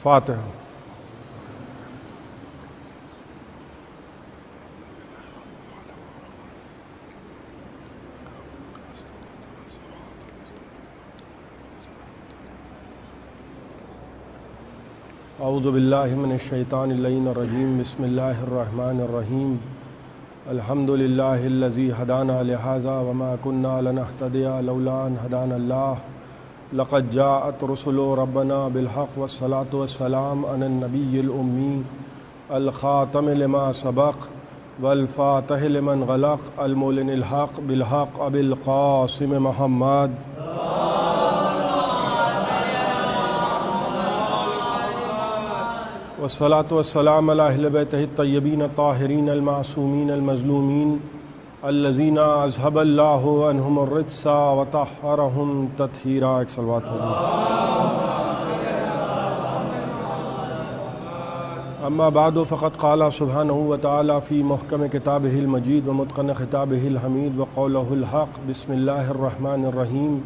فاتحہ۔ اعوذ باللہ من الشیطان اللعین الرجیم، بسم اللہ الرحمن الرحیم۔ الحمد للہ الذی ہدانا لہذا وما كنا لنہتدی لولا ان ہدانا اللہ، لقد جاءت رسل ربنا بالحق والصلاة والسلام علی النبی الامی الخاتم لما سبق والفاتح لمن غلق المعلن الحق بالحق ابی القاسم محمد۔ والصلاة والسلام علی اہل بیتہ الطیبین الطاہرین المعصومین المظلومین الذین اذھب اللہ عنہم الرجس وطہرہم تطہیرا۔ ایک صلوات اما بعد فقد قال سبحانہ وتعالی فی محکم کتابہ المجید ومتقن خطابہ الحمید وقولہ الحق۔ بسم اللہ الرحمن الرحیم۔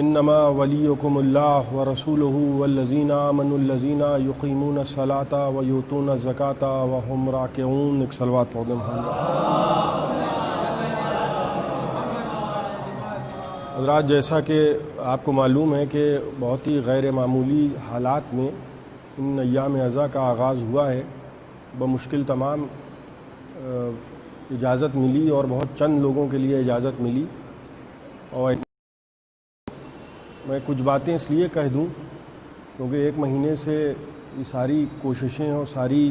انما ولیکم اللہ ورسولہ والذین آمنوا الذین یقیمون الصلاۃ ویؤتون الزکاۃ وہم راکعون۔ ایک صلوات پڑھ دیں۔ حضرات، جیسا کہ آپ کو معلوم ہے کہ بہت ہی غیر معمولی حالات میں ان ایام عزا کا آغاز ہوا ہے۔ بمشکل تمام اجازت ملی اور بہت چند لوگوں کے لیے اجازت ملی، اور میں کچھ باتیں اس لیے کہہ دوں کیونکہ ایک مہینے سے یہ ساری کوششیں اور ساری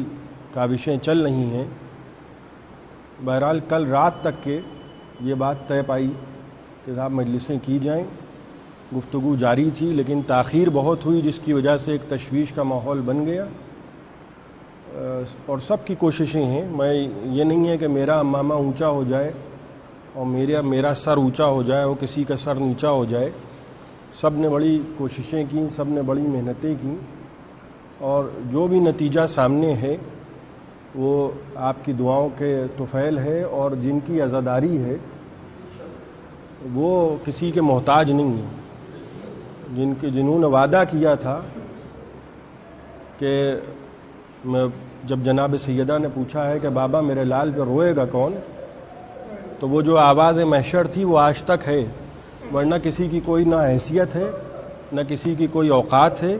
کاوشیں چل رہی ہیں۔ بہرحال کل رات تک کے یہ بات طے پائی کہ صاحب مجلسیں کی جائیں، گفتگو جاری تھی، لیکن تاخیر بہت ہوئی جس کی وجہ سے ایک تشویش کا ماحول بن گیا، اور سب کی کوششیں ہیں۔ میں یہ نہیں ہے کہ میرا امامہ اونچا ہو جائے اور میرا سر اونچا ہو جائے اور کسی کا سر نیچا ہو جائے۔ سب نے بڑی کوششیں کیں، سب نے بڑی محنتیں کیں، اور جو بھی نتیجہ سامنے ہے وہ آپ کی دعاؤں کے طفیل ہے، اور جن کی عزاداری ہے وہ کسی کے محتاج نہیں ہیں۔ جنہوں نے وعدہ کیا تھا کہ جب جناب سیدہ نے پوچھا ہے کہ بابا میرے لال پہ روئے گا کون، تو وہ جو آواز محشر تھی وہ آج تک ہے، ورنہ کسی کی کوئی نہ حیثیت ہے نہ کسی کی کوئی اوقات ہے۔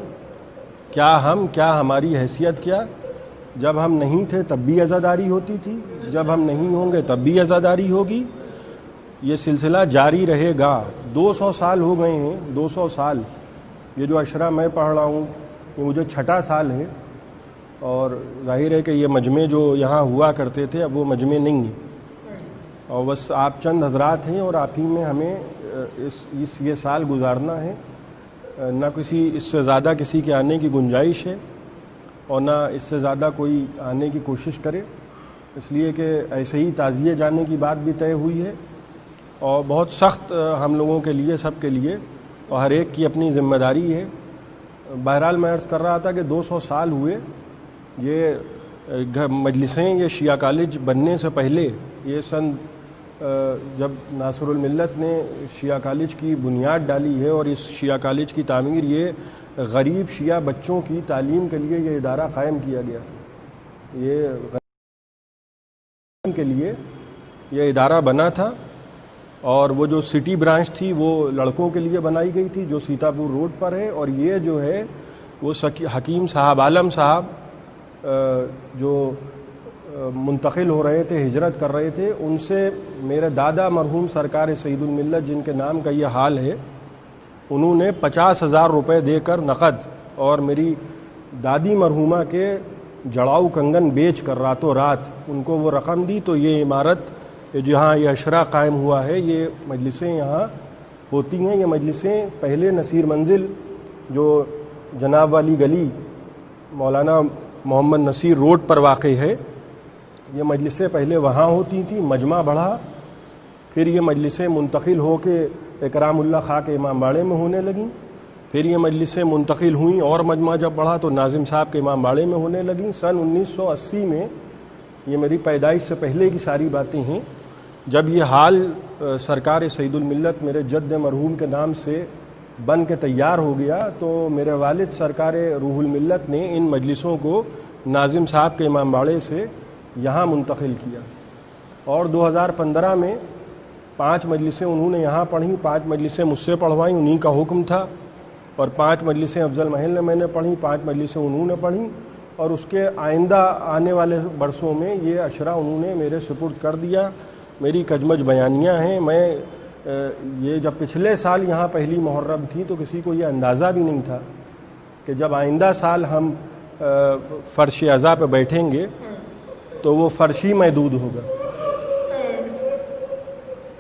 کیا ہماری حیثیت کیا؟ جب ہم نہیں تھے تب بھی عزاداری ہوتی تھی، جب ہم نہیں ہوں گے تب بھی عزاداری ہوگی۔ یہ سلسلہ جاری رہے گا۔ 200 سال ہو گئے ہیں، 200 سال۔ یہ جو اشرا میں پڑھ رہا ہوں یہ مجھے 6واں سال ہے، اور ظاہر ہے کہ یہ مجمع جو یہاں ہوا کرتے تھے اب وہ مجمع نہیں ہیں، اور بس آپ چند حضرات ہیں، اور آپ ہی میں ہمیں یہ سال گزارنا ہے۔ نہ اس سے زیادہ کسی کے آنے کی گنجائش ہے، اور نہ اس سے زیادہ کوئی آنے کی کوشش کرے، اس لیے کہ ایسے ہی تعزیے جانے کی بات بھی طے ہوئی ہے، اور بہت سخت ہم لوگوں کے لیے، سب کے لیے، اور ہر ایک کی اپنی ذمہ داری ہے۔ بہرحال میں عرض کر رہا تھا کہ 200 سال ہوئے یہ مجلسیں، یہ شیعہ کالج بننے سے پہلے، یہ جب ناصر الملت نے شیعہ کالج کی بنیاد ڈالی ہے، اور اس شیعہ کالج کی تعمیر، یہ غریب شیعہ بچوں کی تعلیم کے لیے یہ ادارہ قائم کیا گیا تھا۔ یہ غریب کے لیے یہ ادارہ بنا تھا، اور وہ جو سٹی برانچ تھی وہ لڑکوں کے لیے بنائی گئی تھی جو سیتاپور روڈ پر ہے، اور یہ جو ہے وہ حکیم صاحب، عالم صاحب جو منتقل ہو رہے تھے، ہجرت کر رہے تھے، ان سے میرے دادا مرحوم سرکار سید الملت جن کے نام کا یہ حال ہے، انہوں نے 50,000 روپے دے کر نقد، اور میری دادی مرحومہ کے جڑاؤ کنگن بیچ کر راتوں رات ان کو وہ رقم دی، تو یہ عمارت جہاں یہ اشرا قائم ہوا ہے، یہ مجلسیں یہاں ہوتی ہیں۔ یہ مجلسیں پہلے نصیر منزل جو جناب والی گلی مولانا محمد نصیر روڈ پر واقع ہے، یہ مجلسیں پہلے وہاں ہوتی تھیں، مجمع بڑھا، پھر یہ مجلسیں منتقل ہو کے اکرام اللہ خاں کے امام باڑے میں ہونے لگیں، پھر یہ مجلسیں منتقل ہوئیں، اور مجمع جب بڑھا تو ناظم صاحب کے امام باڑے میں ہونے لگیں۔ سن 1980 میں، یہ میری پیدائش سے پہلے کی ساری باتیں ہیں، جب یہ حال سرکار سید الملت میرے جد مرحوم کے نام سے بن کے تیار ہو گیا تو میرے والد سرکار روح الملت نے ان مجلسوں کو ناظم صاحب کے امام باڑے سے یہاں منتقل کیا، اور 2015 میں 5 مجلسیں انہوں نے یہاں پڑھیں، 5 مجلسیں مجھ سے پڑھوائیں، انہی کا حکم تھا، اور 5 مجلسیں افضل محل نے میں نے پڑھیں، 5 مجلسیں انہوں نے پڑھیں، اور اس کے آئندہ آنے والے برسوں میں یہ اشرا انہوں نے میرے سپرد کر دیا۔ میری کجمج بیانیاں ہیں۔ میں یہ جب پچھلے سال یہاں پہلی محرم تھی تو کسی کو یہ اندازہ بھی نہیں تھا کہ جب آئندہ سال ہم فرش عزا پہ بیٹھیں گے تو وہ فرشی محدود ہوگا۔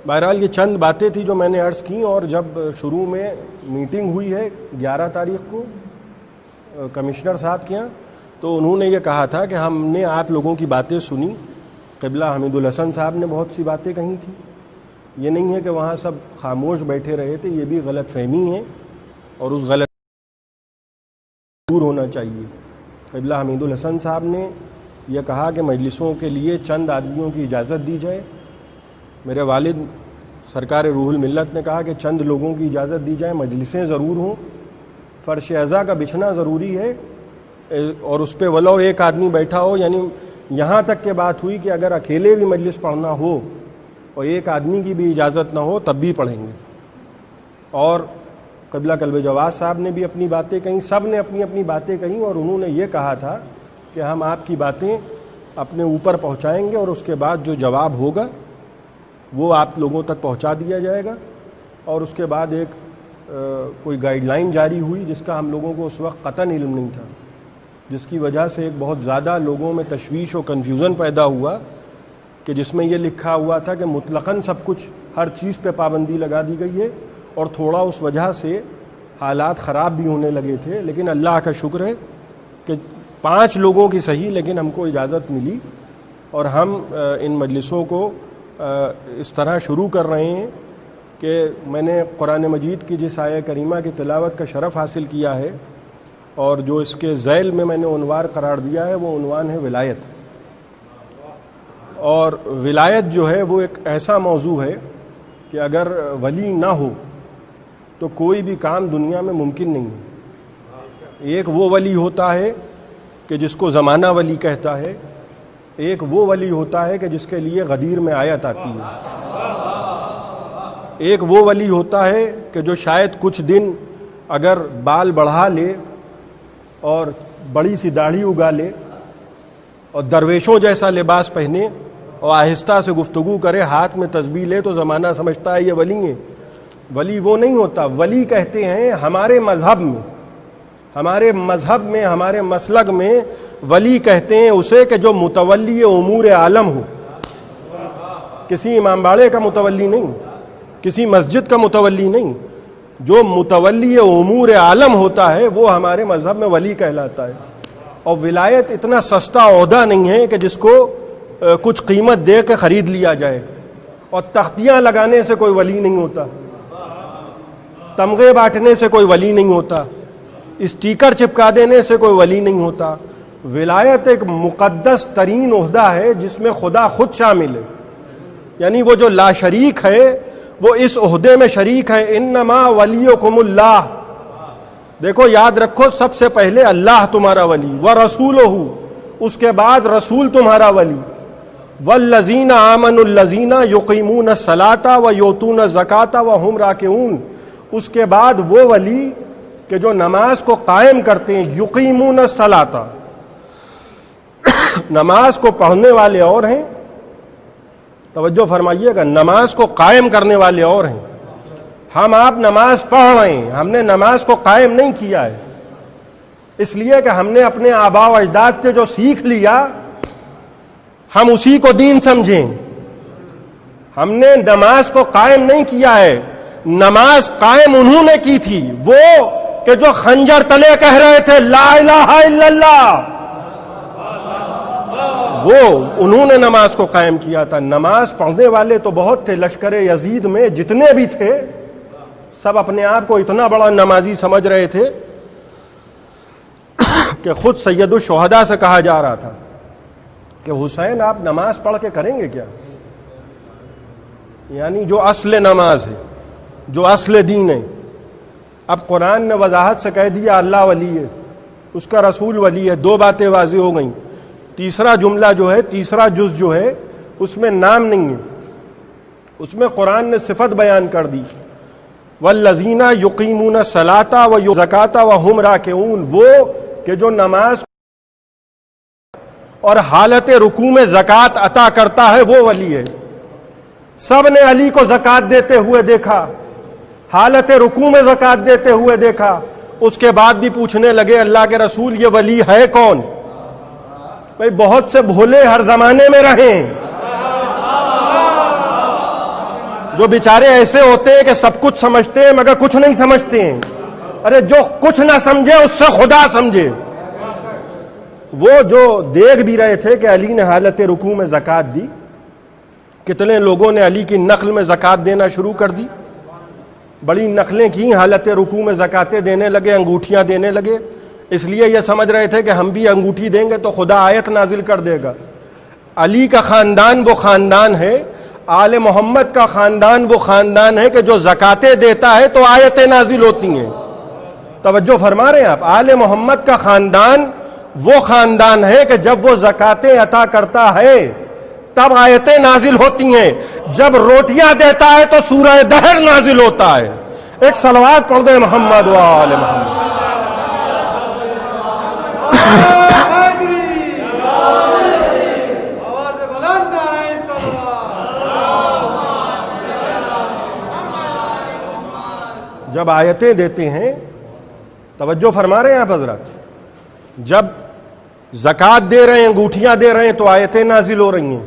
بہرحال یہ چند باتیں تھی جو میں نے عرض کی، اور جب شروع میں میٹنگ ہوئی ہے 11 تاریخ کو کمشنر صاحب کے یہاں، تو انہوں نے یہ کہا تھا کہ ہم نے آپ لوگوں کی باتیں سنی، قبلہ حمید الحسن صاحب نے بہت سی باتیں کہی تھیں، یہ نہیں ہے کہ وہاں سب خاموش بیٹھے رہے تھے، یہ بھی غلط فہمی ہے اور اس غلط دور ہونا چاہیے۔ قبلہ حمید الحسن صاحب نے یہ کہا کہ مجلسوں کے لیے چند آدمیوں کی اجازت دی جائے، میرے والد سرکار روح الملت نے کہا کہ چند لوگوں کی اجازت دی جائے، مجلسیں ضرور ہوں، فرش عزا کا بچھنا ضروری ہے، اور اس پہ ولو ایک آدمی بیٹھا ہو، یعنی یہاں تک کہ بات ہوئی کہ اگر اکیلے بھی مجلس پڑھنا ہو اور ایک آدمی کی بھی اجازت نہ ہو تب بھی پڑھیں گے۔ اور قبلہ کلب جواز صاحب نے بھی اپنی باتیں کہیں، سب نے اپنی اپنی باتیں کہیں، اور انہوں نے یہ کہا تھا کہ ہم آپ کی باتیں اپنے اوپر پہنچائیں گے اور اس کے بعد جو جواب ہوگا وہ آپ لوگوں تک پہنچا دیا جائے گا۔ اور اس کے بعد ایک کوئی گائیڈ لائن جاری ہوئی جس کا ہم لوگوں کو اس وقت قطعاً علم نہیں تھا، جس کی وجہ سے ایک بہت زیادہ لوگوں میں تشویش و کنفیوژن پیدا ہوا، کہ جس میں یہ لکھا ہوا تھا کہ مطلقاً سب کچھ ہر چیز پہ پابندی لگا دی گئی ہے، اور تھوڑا اس وجہ سے حالات خراب بھی ہونے لگے تھے، لیکن اللہ کا شکر ہے کہ 5 لوگوں کی صحیح لیکن ہم کو اجازت ملی، اور ہم ان مجلسوں کو اس طرح شروع کر رہے ہیں کہ میں نے قرآن مجید کی جس آیہ کریمہ کی تلاوت کا شرف حاصل کیا ہے، اور جو اس کے ذیل میں نے عنوان قرار دیا ہے، وہ عنوان ہے ولایت۔ اور ولایت جو ہے وہ ایک ایسا موضوع ہے کہ اگر ولی نہ ہو تو کوئی بھی کام دنیا میں ممکن نہیں ہے۔ ایک وہ ولی ہوتا ہے کہ جس کو زمانہ ولی کہتا ہے، ایک وہ ولی ہوتا ہے کہ جس کے لیے غدیر میں آیت آتی ہے، ایک وہ ولی ہوتا ہے کہ جو شاید کچھ دن اگر بال بڑھا لے اور بڑی سی داڑھی اگا لے اور درویشوں جیسا لباس پہنے اور آہستہ سے گفتگو کرے، ہاتھ میں تسبیح لے، تو زمانہ سمجھتا ہے یہ ولی ہے۔ ولی وہ نہیں ہوتا۔ ولی کہتے ہیں ہمارے مذہب میں ہمارے مسلک میں ولی کہتے ہیں اسے کہ جو متولی امور عالم ہو، کسی امام باڑے کا متولی نہیں، کسی مسجد کا متولی نہیں، جو متولی امور عالم ہوتا ہے وہ ہمارے مذہب میں ولی کہلاتا ہے۔ اور ولایت اتنا سستا عہدہ نہیں ہے کہ جس کو کچھ قیمت دے کے خرید لیا جائے، اور تختیاں لگانے سے کوئی ولی نہیں ہوتا، تمغے بانٹنے سے کوئی ولی نہیں ہوتا، اسٹیکر چپکا دینے سے کوئی ولی نہیں ہوتا۔ ولایت ایک مقدس ترین عہدہ ہے جس میں خدا خود شامل ہے، یعنی وہ جو لا شریک ہے وہ اس عہدے میں شریک ہے۔ انما ولیکم اللہ، دیکھو یاد رکھو، سب سے پہلے اللہ تمہارا ولی، ورسولہ، اس کے بعد رسول تمہارا ولی، والذین آمنوا الذین یقیمون الصلاۃ ویؤتون الزکاۃ وہم راکعون، اس کے بعد وہ ولی کہ جو نماز کو قائم کرتے ہیں، یقیمون الصلاۃ، نماز کو پڑھنے والے اور ہیں، توجہ فرمائیے گا، نماز کو قائم کرنے والے اور ہیں۔ ہم آپ نماز پڑھ رہے ہیں، ہم نے نماز کو قائم نہیں کیا ہے، اس لیے کہ ہم نے اپنے آباء و اجداد سے جو سیکھ لیا ہم اسی کو دین سمجھیں۔ ہم نے نماز کو قائم نہیں کیا ہے، نماز قائم انہوں نے کی تھی، وہ کہ جو خنجر تلے کہہ رہے تھے لا الہ الا اللہ، وہ انہوں نے نماز کو قائم کیا تھا۔ نماز پڑھنے والے تو بہت تھے، لشکر یزید میں جتنے بھی تھے سب اپنے آپ کو اتنا بڑا نمازی سمجھ رہے تھے کہ خود سید الشہداء سے کہا جا رہا تھا کہ حسین آپ نماز پڑھ کے کریں گے کیا؟ یعنی جو اصل نماز ہے، جو اصل دین ہے، اب قرآن نے وضاحت سے کہہ دیا اللہ ولی ہے، اس کا رسول ولی ہے، دو باتیں واضح ہو گئیں۔ تیسرا جملہ جو ہے، تیسرا جز جو ہے، اس میں نام نہیں ہے، اس میں قرآن نے صفت بیان کر دی، والذین یقیمون الصلاۃ والزکاۃ وہم راکعون، وہ کہ جو نماز اور حالت رکوع میں زکوٰۃ عطا کرتا ہے وہ ولی ہے۔ سب نے علی کو زکوٰۃ دیتے ہوئے دیکھا، حالت رکوع میں زکوٰۃ دیتے ہوئے دیکھا، اس کے بعد بھی پوچھنے لگے اللہ کے رسول یہ ولی ہے کون؟ بھئی بہت سے بھولے ہر زمانے میں رہے ہیں، جو بیچارے ایسے ہوتے ہیں کہ سب کچھ سمجھتے ہیں مگر کچھ نہیں سمجھتے ہیں۔ ارے جو کچھ نہ سمجھے اس سے خدا سمجھے۔ وہ جو دیکھ بھی رہے تھے کہ علی نے حالت رکوع میں زکوٰۃ دی، کتنے لوگوں نے علی کی نقل میں زکوٰۃ دینا شروع کر دی، بڑی نقلیں کی، حالت رکوع میں زکاتیں دینے لگے، انگوٹھیاں دینے لگے، اس لیے یہ سمجھ رہے تھے کہ ہم بھی انگوٹھی دیں گے تو خدا آیت نازل کر دے گا۔ علی کا خاندان وہ خاندان ہے، آل محمد کا خاندان وہ خاندان ہے کہ جو زکاتیں دیتا ہے تو آیتیں نازل ہوتی ہیں۔ توجہ فرما رہے ہیں آپ؟ آل محمد کا خاندان وہ خاندان ہے کہ جب وہ زکاتیں عطا کرتا ہے تب آیتیں نازل ہوتی ہیں، جب روٹیاں دیتا ہے تو سورہ دہر نازل ہوتا ہے۔ ایک صلوات پڑھ دیں محمد و آل محمد۔ جب آیتیں دیتے ہیں، توجہ فرما رہے ہیں آپ حضرات، جب زکوٰۃ دے رہے ہیں، انگوٹھیاں دے رہے ہیں تو آیتیں نازل ہو رہی ہیں،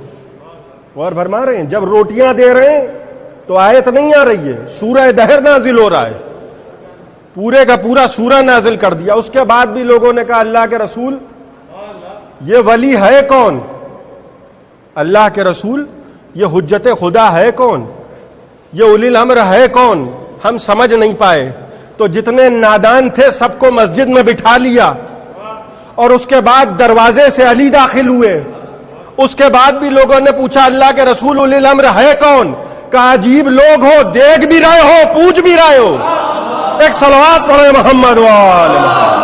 اور فرما رہے ہیں جب روٹیاں دے رہے ہیں تو آیت نہیں آ رہی ہے، سورہ دہر نازل ہو رہا ہے، پورے کا پورا سورہ نازل کر دیا۔ اس کے بعد بھی لوگوں نے کہا اللہ کے رسول یہ ولی ہے کون؟ اللہ کے رسول یہ حجت خدا ہے کون؟ یہ اولی الامر ہے کون؟ ہم سمجھ نہیں پائے، تو جتنے نادان تھے سب کو مسجد میں بٹھا لیا، اور اس کے بعد دروازے سے علی داخل ہوئے۔ اس کے بعد بھی لوگوں نے پوچھا اللہ کے رسول اولی الامر ہے کون؟ کہا عجیب لوگ ہو، دیکھ بھی رہے ہو، پوچھ بھی رہے ہو۔ ایک صلوات پڑھے محمد و آل محمد۔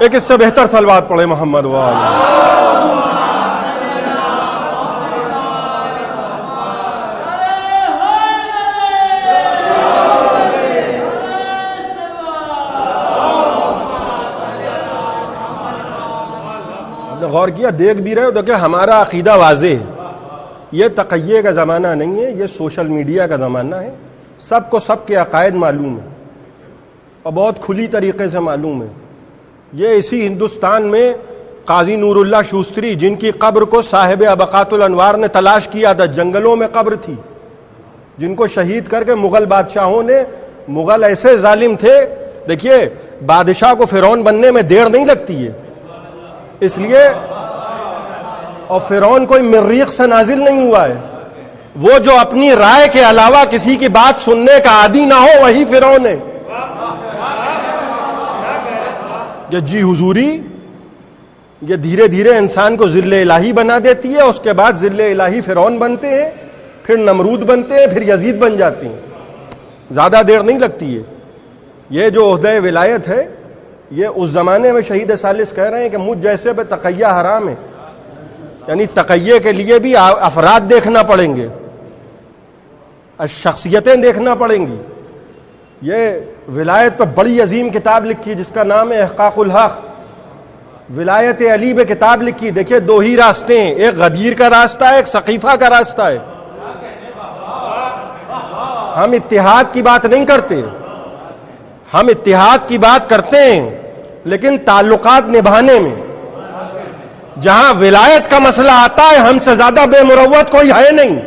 ایک اس سے بہتر صلوات پڑھے محمد و آل محمد۔ غور کیا؟ دیکھ بھی رہے ہو؟ دیکھیں ہمارا عقیدہ واضح ہے، یہ تقیہ کا زمانہ نہیں ہے، یہ سوشل میڈیا کا زمانہ ہے، سب کو سب کے عقائد معلوم ہے اور بہت کھلی طریقے سے معلوم ہے۔ یہ اسی ہندوستان میں قاضی نور اللہ شوستری، جن کی قبر کو صاحب ابقات الانوار نے تلاش کیا تھا، جنگلوں میں قبر تھی، جن کو شہید کر کے مغل بادشاہوں نے، مغل ایسے ظالم تھے، دیکھیے بادشاہ کو فرعون بننے میں دیر نہیں لگتی ہے، اس لیے، اور فرعون کوئی مریخ سے نازل نہیں ہوا ہے، وہ جو اپنی رائے کے علاوہ کسی کی بات سننے کا عادی نہ ہو وہی فرعون ہے۔ یہ جی حضوری یہ دھیرے دھیرے انسان کو ذل الہی بنا دیتی ہے، اس کے بعد ذل الہی فرعون بنتے ہیں، پھر نمرود بنتے ہیں، پھر یزید بن جاتے ہیں، زیادہ دیر نہیں لگتی ہے۔ یہ جو عہدہ ولایت ہے یہ اس زمانے میں شہید ثالث کہہ رہے ہیں کہ مجھ جیسے پہ تقیہ حرام ہے، یعنی تقیہ کے لیے بھی افراد دیکھنا پڑیں گے، شخصیتیں دیکھنا پڑیں گی۔ یہ ولایت پر بڑی عظیم کتاب لکھی جس کا نام ہے احقاق الحق، ولایت علی پہ کتاب لکھی۔ دیکھیے دو ہی راستے ہیں، ایک غدیر کا راستہ ہے، ایک سقیفہ کا راستہ ہے۔ ہم اتحاد کی بات نہیں کرتے، ہم اتحاد کی بات کرتے ہیں لیکن تعلقات نبھانے میں۔ جہاں ولایت کا مسئلہ آتا ہے ہم سے زیادہ بے مروت کوئی ہے نہیں،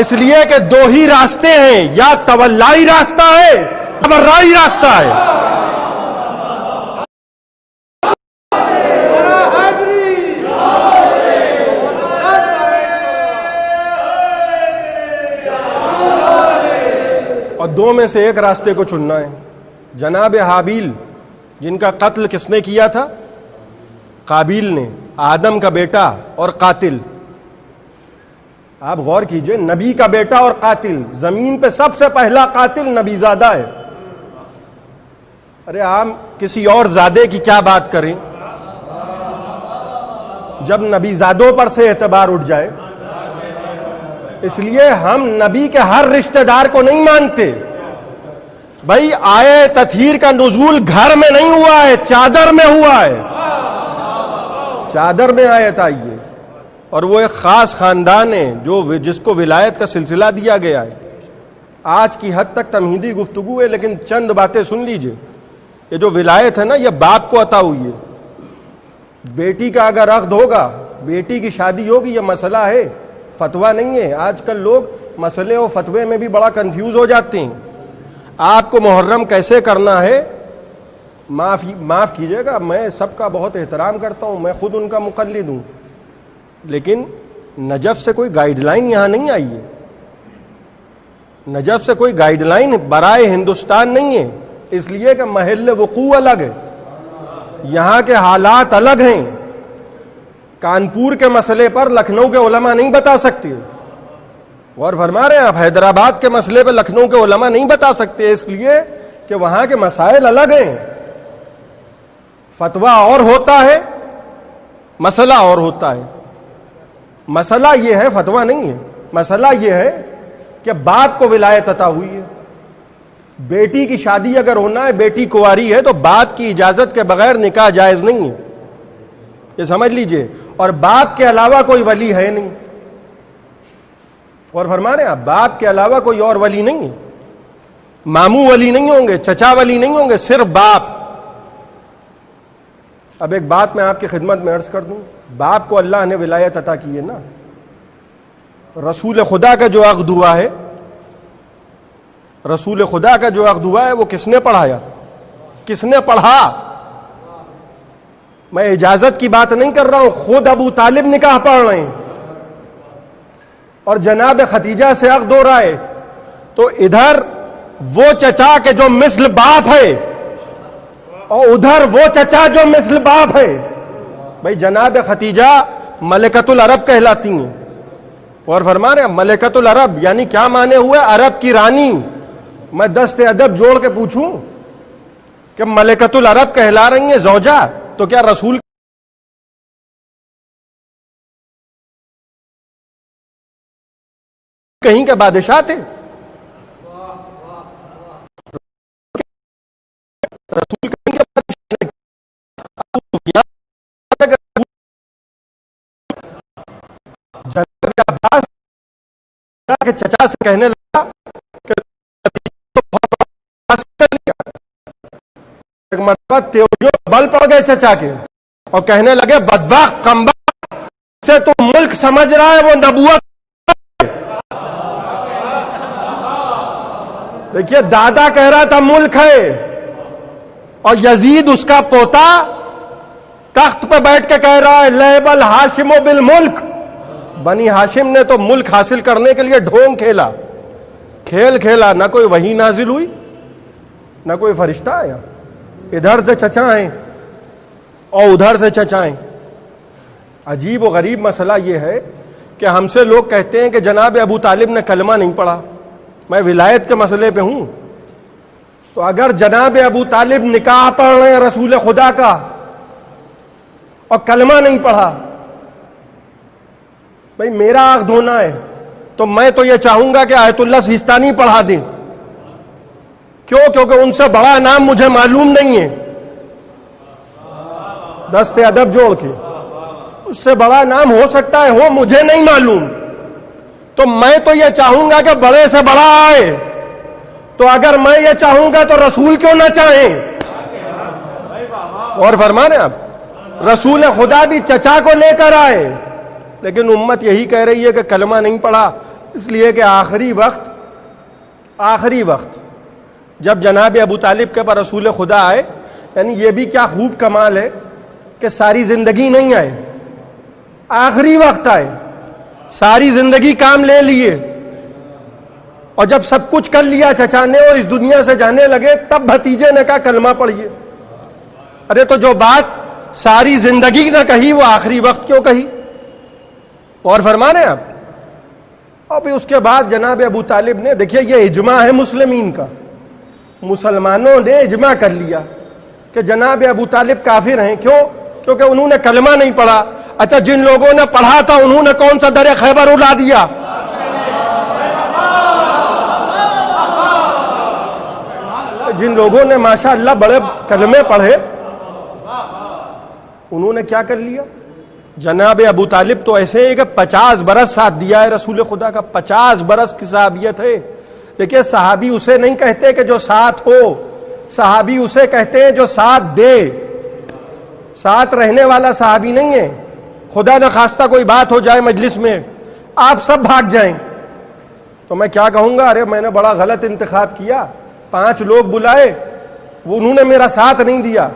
اس لیے کہ دو ہی راستے ہیں، یا تولائی راستہ ہے یا برائی راستہ ہے۔ اور دو میں سے ایک راستے کو چننا ہے۔ جناب حابیل جن کا قتل کس نے کیا تھا؟ قابیل نے، آدم کا بیٹا اور قاتل۔ آپ غور کیجئے، نبی کا بیٹا اور قاتل، زمین پہ سب سے پہلا قاتل نبی زادہ ہے۔ ارے آپ کسی اور زادے کی کیا بات کریں جب نبی زادوں پر سے اعتبار اٹھ جائے۔ اس لیے ہم نبی کے ہر رشتہ دار کو نہیں مانتے۔ بھائی آئے تطہیر کا نزول گھر میں نہیں ہوا ہے، چادر میں ہوا ہے، چادر میں آیت آئی ہے، اور وہ ایک خاص خاندان ہے جس کو ولایت کا سلسلہ دیا گیا ہے۔ آج کی حد تک تمہیدی گفتگو ہے، لیکن چند باتیں سن لیجئے۔ یہ جو ولایت ہے نا، یہ باپ کو عطا ہوئی ہے۔ بیٹی کا اگر عقد ہوگا، بیٹی کی شادی ہوگی، یہ مسئلہ ہے، فتویٰ نہیں ہے۔ آج کل لوگ مسئلے اور فتوے میں بھی بڑا کنفیوز ہو جاتے ہیں۔ آپ کو محرم کیسے کرنا ہے، معاف کیجئے گا، میں سب کا بہت احترام کرتا ہوں، میں خود ان کا مقلد ہوں، لیکن نجف سے کوئی گائیڈ لائن یہاں نہیں آئی ہے۔ نجف سے کوئی گائیڈ لائن برائے ہندوستان نہیں ہے، اس لیے کہ محل وقوع الگ ہے، یہاں کے حالات الگ ہیں۔ کانپور کے مسئلے پر لکھنؤ کے علماء نہیں بتا سکتے، اور فرما رہے ہیں آپ حیدرآباد کے مسئلے پہ لکھنؤ کے علماء نہیں بتا سکتے، اس لیے کہ وہاں کے مسائل الگ ہیں۔ فتویٰ اور ہوتا ہے، مسئلہ اور ہوتا ہے۔ مسئلہ یہ ہے، فتویٰ نہیں ہے، مسئلہ یہ ہے کہ باپ کو ولایت عطا ہوئی ہے۔ بیٹی کی شادی اگر ہونا ہے، بیٹی کنواری ہے، تو باپ کی اجازت کے بغیر نکاح جائز نہیں ہے، یہ سمجھ لیجئے، اور باپ کے علاوہ کوئی ولی ہے نہیں، اور فرما رہے ہیں آپ باپ کے علاوہ کوئی اور ولی نہیں ہے، ماموں ولی نہیں ہوں گے، چچا ولی نہیں ہوں گے، صرف باپ۔ اب ایک بات میں آپ کی خدمت میں عرض کر دوں، باپ کو اللہ نے ولایت عطا کی ہے نا، رسول خدا کا جو عقد ہوا ہے، رسول خدا کا جو عقد ہوا ہے، وہ کس نے پڑھایا؟ کس نے پڑھا؟ میں اجازت کی بات نہیں کر رہا ہوں، خود ابو طالب نکاح پڑھ رہے ہیں، اور جناب ختیجہ سے عقد ہو رہا ہے، تو ادھر وہ چچا کے جو مثل باپ ہے، اور ادھر وہ چچا جو مثل باپ ہے۔ بھائی جناب ختیجہ ملکۃ العرب کہلاتی ہیں، اور فرما رہے ہیں ملکۃ العرب یعنی کیا معنی ہوئے؟ عرب کی رانی۔ میں دست ادب جوڑ کے پوچھوں کہ ملکۃ العرب کہلا رہی ہیں زوجہ، تو کیا رسول کہیں کے بادشاہ تھے؟ رسول کہیں کے بادشاہ جناب عباس کے چچا سے کہنے لگا کہ ایک مرتبہ تیوریوں بل پڑ گئے چچا کے، اور کہنے لگے بدبخت کمبخت سے تو ملک سمجھ رہا ہے وہ نبوت۔ دیکھیے دادا کہہ رہا تھا ملک ہے، اور یزید اس کا پوتا تخت پہ بیٹھ کے کہہ رہا ہے لعب الہاشم بالملک۔ بنی ہاشم نے تو ملک حاصل کرنے کے لیے ڈھونگ کھیلا، کھیل کھیلا، نہ کوئی وحی نازل ہوئی، نہ کوئی فرشتہ آیا، ادھر سے چچا ہیں اور ادھر سے چچا ہیں۔ عجیب و غریب مسئلہ یہ ہے کہ ہم سے لوگ کہتے ہیں کہ جناب ابو طالب نے کلمہ نہیں پڑھا، میں ولایت کے مسئلے پہ ہوں، تو اگر جناب ابو طالب نکاح پڑھ رہے ہیں رسول خدا کا اور کلمہ نہیں پڑھا، بھائی میرا عقد ہونا ہے تو میں تو یہ چاہوں گا کہ آیت اللہ سیستانی پڑھا دیں۔ کیوں؟ کیونکہ ان سے بڑا نام مجھے معلوم نہیں ہے، دست ادب جوڑ کے، اس سے بڑا نام ہو سکتا ہے ہو، مجھے نہیں معلوم، تو میں تو یہ چاہوں گا کہ بڑے سے بڑا آئے، تو اگر میں یہ چاہوں گا تو رسول کیوں نہ چاہیں؟ اور فرما رہے ہیں آپ رسول خدا بھی چچا کو لے کر آئے، لیکن امت یہی کہہ رہی ہے کہ کلمہ نہیں پڑھا، اس لیے کہ آخری وقت جب جناب ابو طالب کے پر رسول خدا آئے، یعنی یہ بھی کیا خوب کمال ہے کہ ساری زندگی نہیں آئے، آخری وقت آئے، ساری زندگی کام لے لیے، اور جب سب کچھ کر لیا چچا نے اور اس دنیا سے جانے لگے، تب بھتیجے نے کہا کلمہ پڑھیے۔ ارے تو جو بات ساری زندگی نہ کہی وہ آخری وقت کیوں کہی؟ اور فرما رہے ہیں آپ اور پھر اس کے بعد جناب ابو طالب نے، دیکھیے یہ اجماع ہے مسلمین کا، مسلمانوں نے اجماع کر لیا کہ جناب ابو طالب کافر ہیں. کیوں؟ کیونکہ انہوں نے کلمہ نہیں پڑھا. اچھا جن لوگوں نے پڑھا تھا انہوں نے کون سا در خیبر اڑا دیا؟ جن لوگوں نے ماشاءاللہ بڑے کلمے پڑھے انہوں نے کیا کر لیا؟ جناب ابو طالب تو ایسے ہیں کہ 50 برس ساتھ دیا ہے رسول خدا کا، 50 برس کی صحابیت ہے. دیکھیے صحابی اسے نہیں کہتے کہ جو ساتھ ہو، صحابی اسے کہتے ہیں جو ساتھ دے. ساتھ رہنے والا صحابی نہیں ہے. خدا نہ خواستہ کوئی بات ہو جائے مجلس میں، آپ سب بھاگ جائیں تو میں کیا کہوں گا؟ ارے میں نے بڑا غلط انتخاب کیا، 5 لوگ بلائے انہوں نے میرا ساتھ نہیں دیا.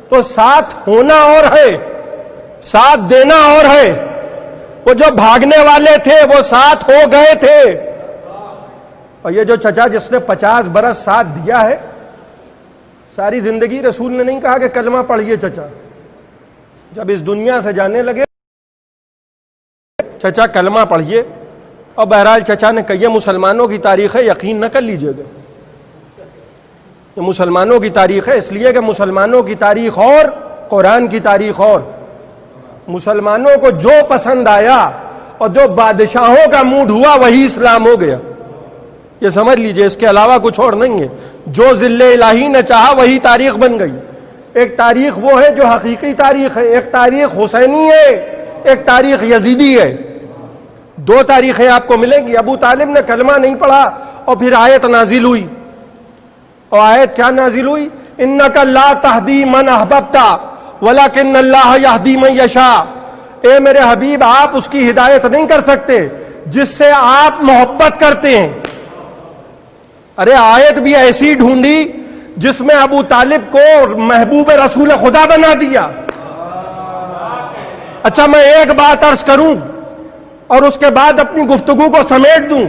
تو ساتھ ہونا اور ہے، ساتھ دینا اور ہے. وہ جو بھاگنے والے تھے وہ ساتھ ہو گئے تھے. اور یہ جو چچا جس نے 50 برس ساتھ دیا ہے، ساری زندگی رسول نے نہیں کہا کہ کلمہ پڑھیے چچا. جب اس دنیا سے جانے لگے چچا کلمہ پڑھیے. اور بہرحال چچا نے کہی مسلمانوں کی تاریخ ہے، یقین نہ کر لیجئے گا، یہ مسلمانوں کی تاریخ ہے. اس لیے کہ مسلمانوں کی تاریخ اور قرآن کی تاریخ اور. مسلمانوں کو جو پسند آیا اور جو بادشاہوں کا موڈ ہوا وہی اسلام ہو گیا. یہ سمجھ لیجئے، اس کے علاوہ کچھ اور نہیں ہے. جو ذل الہی نے چاہا وہی تاریخ بن گئی. ایک تاریخ وہ ہے جو حقیقی تاریخ ہے، ایک تاریخ حسینی ہے، ایک تاریخ یزیدی ہے. 2 تاریخیں آپ کو ملیں گی. ابو طالب نے کلمہ نہیں پڑھا اور پھر آیت نازل ہوئی. اور آیت کیا نازل ہوئی؟ انک لا تہدی من احببت ولکن اللہ یہدی من یشاء. اے میرے حبیب آپ اس کی ہدایت نہیں کر سکتے جس سے آپ محبت کرتے ہیں. ارے آیت بھی ایسی ڈھونڈی جس میں ابو طالب کو محبوب رسول خدا بنا دیا. اچھا میں ایک بات عرض کروں اور اس کے بعد اپنی گفتگو کو سمیٹ دوں.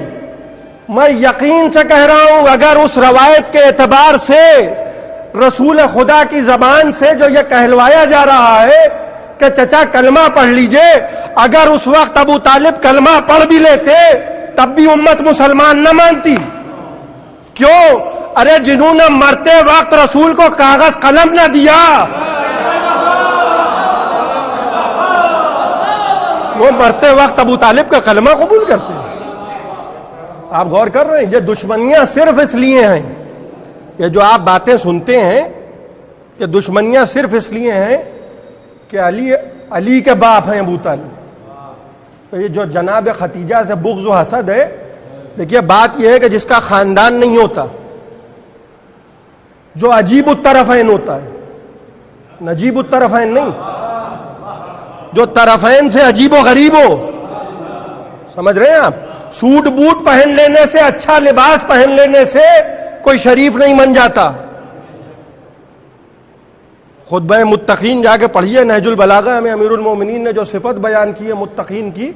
میں یقین سے کہہ رہا ہوں اگر اس روایت کے اعتبار سے رسول خدا کی زبان سے جو یہ کہلوایا جا رہا ہے کہ چچا کلمہ پڑھ لیجئے، اگر اس وقت ابو طالب کلمہ پڑھ بھی لیتے تب بھی امت مسلمان نہ مانتی. کیوں؟ ارے جنہوں نے مرتے وقت رسول کو کاغذ قلم نہ دیا وہ مرتے وقت ابو طالب کا کلمہ قبول کرتے ہیں. آپ غور کر رہے ہیں؟ یہ دشمنیاں صرف اس لیے ہیں، یہ جو آپ باتیں سنتے ہیں کہ دشمنیاں صرف اس لیے ہیں کہ علی کے باپ ہیں ابو طالب. تو یہ جو جناب ختیجہ سے بغض و حسد ہے، دیکھیے بات یہ ہے کہ جس کا خاندان نہیں ہوتا، جو عجیب الطرفین ہوتا ہے، نجیب الطرفین نہیں، جو طرفین سے عجیب و غریب ہو. سمجھ رہے ہیں آپ؟ سوٹ بوٹ پہن لینے سے، اچھا لباس پہن لینے سے کوئی شریف نہیں بن جاتا. خطبہ متقین جا کے پڑھیے نہج البلاغہ میں امیر المومنین نے جو صفت بیان کی ہے متقین کی،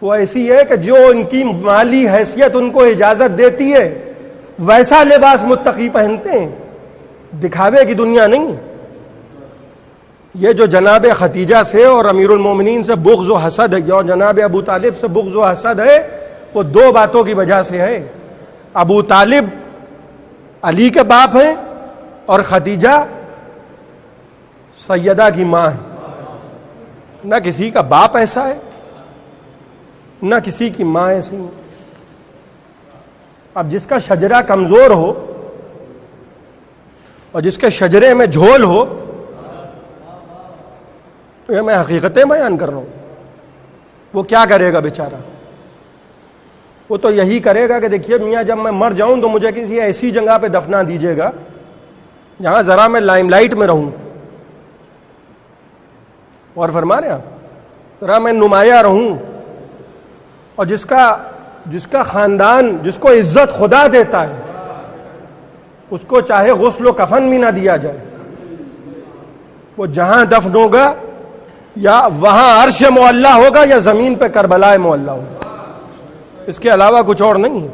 وہ ایسی ہے کہ جو ان کی مالی حیثیت ان کو اجازت دیتی ہے ویسا لباس متقی پہنتے ہیں، دکھاوے کی دنیا نہیں. یہ جو جناب ختیجہ سے اور امیر المومنین سے بغض و حسد ہے، جو جناب ابو طالب سے بغض و حسد ہے، وہ 2 باتوں کی وجہ سے ہے. ابو طالب علی کے باپ ہیں اور ختیجہ سیدہ کی ماں ہے. نہ کسی کا باپ ایسا ہے نہ کسی کی ماں ایسی. اب جس کا شجرہ کمزور ہو اور جس کے شجرے میں جھول ہو، یہ میں حقیقتیں بیان کر رہا ہوں، وہ کیا کرے گا بیچارہ؟ وہ تو یہی کرے گا کہ دیکھیے میاں جب میں مر جاؤں تو مجھے کسی ایسی جگہ پہ دفنا دیجیے گا جہاں ذرا میں لائم لائٹ میں رہوں. اور فرما رہے آپ، ذرا میں نمایاں رہوں. اور جس کا خاندان، جس کو عزت خدا دیتا ہے، اس کو چاہے غسل و کفن بھی نہ دیا جائے، وہ جہاں دفن ہوگا یا وہاں عرش معلیٰ ہوگا یا زمین پہ کربلا معلیٰ ہوگا. اس کے علاوہ کچھ اور نہیں ہے.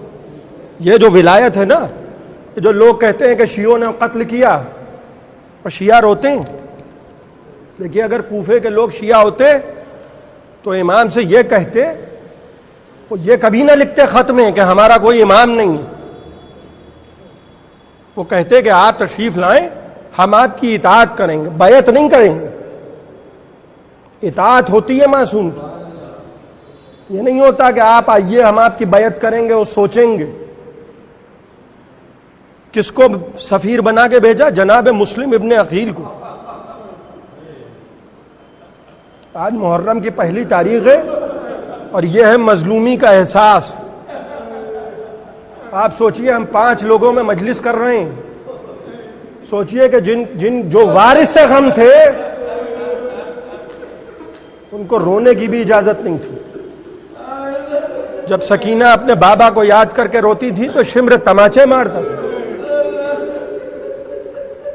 یہ جو ولایت ہے نا، جو لوگ کہتے ہیں کہ شیعوں نے قتل کیا اور شیعہ روتے ہیں، دیکھیے اگر کوفے کے لوگ شیعہ ہوتے تو امام سے یہ کہتے وہ یہ کبھی نہ لکھتے خط میں کہ ہمارا کوئی امام نہیں ہے. وہ کہتے کہ آپ تشریف لائیں، ہم آپ کی اطاعت کریں گے، بیعت نہیں کریں گے. اطاعت ہوتی ہے معصوم کی. یہ نہیں ہوتا کہ آپ آئیے ہم آپ کی بیعت کریں گے. وہ سوچیں گے. کس کو سفیر بنا کے بھیجا؟ جناب مسلم ابن عقیل کو. آج محرم کی پہلی تاریخ ہے اور یہ ہے مظلومی کا احساس. آپ سوچئے ہم 5 لوگوں میں مجلس کر رہے ہیں. سوچئے کہ جو وارث سے غم تھے ان کو رونے کی بھی اجازت نہیں تھی. جب سکینہ اپنے بابا کو یاد کر کے روتی تھی تو شمر تماچے مارتا تھا.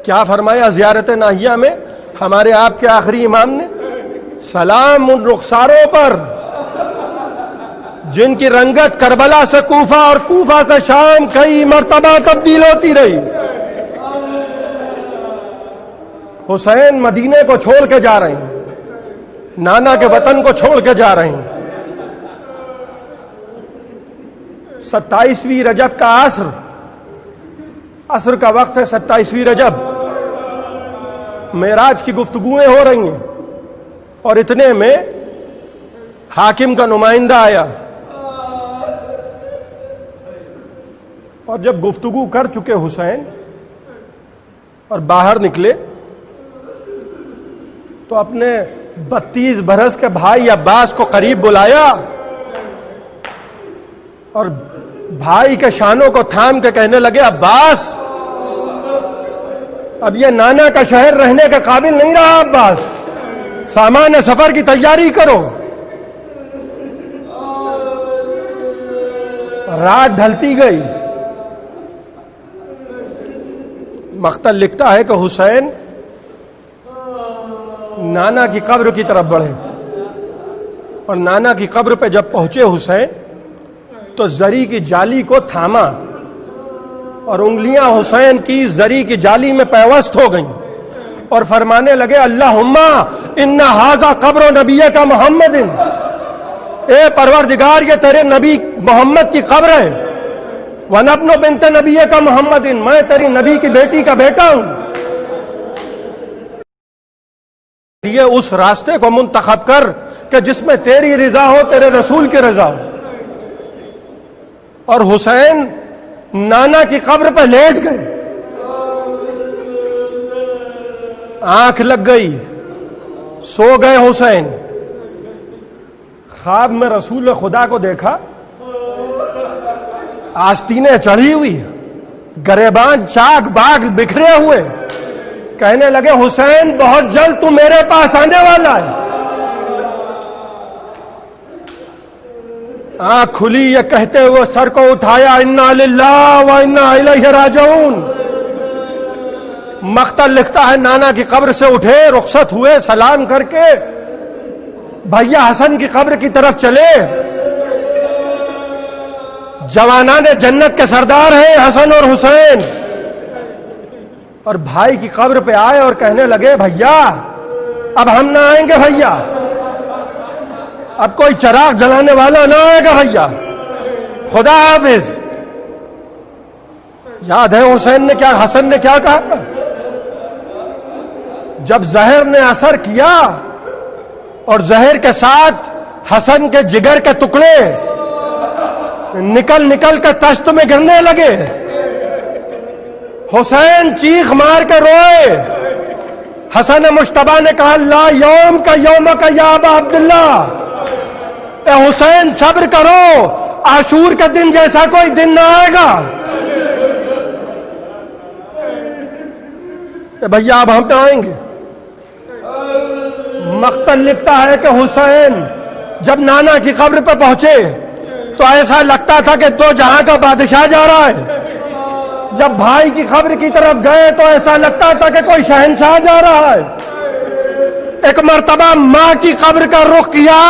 کیا فرمایا زیارت ناہیہ میں ہمارے آپ کے آخری امام نے؟ سلام ان رخساروں پر جن کی رنگت کربلا سے کوفہ اور کوفہ سے شام کئی مرتبہ تبدیل ہوتی رہی. حسین مدینے کو چھوڑ کے جا رہے ہیں، نانا کے وطن کو چھوڑ کے جا رہے ہیں. 27ویں رجب کا عصر کا وقت ہے. 27ویں رجب معراج کی گفتگویں ہو رہی ہیں اور اتنے میں حاکم کا نمائندہ آیا اور جب گفتگو کر چکے حسین اور باہر نکلے تو اپنے 32 برس کے بھائی عباس کو قریب بلایا اور بھائی کے شانوں کو تھام کے کہنے لگے عباس اب یہ نانا کا شہر رہنے کے قابل نہیں رہا. عباس سامان سفر کی تیاری کرو. رات ڈھلتی گئی. مقتل لکھتا ہے کہ حسین نانا کی قبر کی طرف بڑھے اور نانا کی قبر پہ جب پہنچے حسین تو زری کی جالی کو تھاما اور انگلیاں حسین کی زری کی جالی میں پیوست ہو گئیں اور فرمانے لگے اللہم ان ھذا قبر نبیک محمد، اے پروردگار یہ تیرے نبی محمد کی قبر ہے. وَنَبْنُ بِنْتِ نَبِيِّكَ محمد، میں تیری نبی کی بیٹی کا بیٹا ہوں. یہ اس راستے کو منتخب کر کہ جس میں تیری رضا ہو، تیرے رسول کی رضا ہو. اور حسین نانا کی قبر پہ لیٹ گئے. آنکھ لگ گئی، سو گئے حسین. خواب میں رسول خدا کو دیکھا، آستینیں چڑھی ہوئی، گریبان چاک باغ بکھرے ہوئے. کہنے لگے حسین بہت جلد تو میرے پاس آنے والا ہے. آنکھ کھلی، یہ کہتے ہوئے سر کو اٹھایا انا للہ و انا الیہ راجعون. مقتل لکھتا ہے نانا کی قبر سے اٹھے، رخصت ہوئے، سلام کر کے بھیا حسن کی قبر کی طرف چلے. جوانان جنت کے سردار ہیں حسن اور حسین. اور بھائی کی قبر پہ آئے اور کہنے لگے بھیا اب ہم نہ آئیں گے، بھیا اب کوئی چراغ جلانے والا نہ آئے گا، بھیا خدا حافظ. یاد ہے حسن نے کیا کہا تھا؟ جب زہر نے اثر کیا اور زہر کے ساتھ حسن کے جگر کے ٹکڑے نکل نکل کے تشت میں گرنے لگے، حسین چیخ مار کے روئے. حسن مشتبہ نے کہا لا یوم کا یوم کا یا ابا عبداللہ، اے حسین صبر کرو، عاشور کے دن جیسا کوئی دن نہ آئے گا. کہ بھیا اب ہم نہ آئیں گے. مقتل لکھتا ہے کہ حسین جب نانا کی قبر پہ پہنچے تو ایسا لگتا تھا کہ تو جہاں کا بادشاہ جا رہا ہے. جب بھائی کی قبر کی طرف گئے تو ایسا لگتا تھا کہ کوئی شہنشاہ جا رہا ہے. ایک مرتبہ ماں کی قبر کا رخ کیا،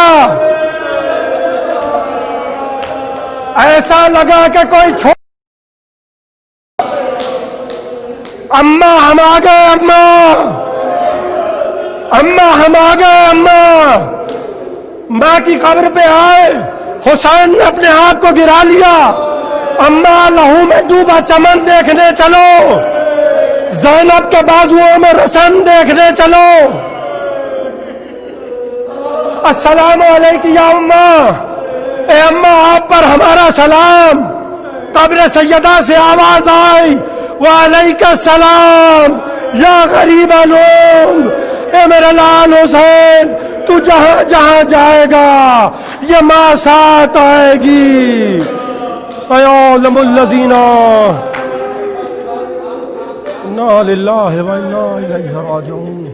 ایسا لگا کہ کوئی اماں ہم آ گئے، اماں ہم آ گئے. اماں کی قبر پہ آئے، حسین نے اپنے آپ کو گرا لیا، اما لہو میں ڈوبا چمن دیکھنے چلو، زینب کے بازوؤں میں رسن دیکھنے چلو۔ السلام علیکم یا اماں، اے اماں آپ پر ہمارا سلام۔ قبر سیدہ سے آواز آئی، وعلیک السلام یا غریب لوگ، اے میرا لال حسین تو جہاں جہاں جائے گا یہ ماں ساتھ آئے گی۔ سیعلم الذین انا للہ و انا الیہ راجعون۔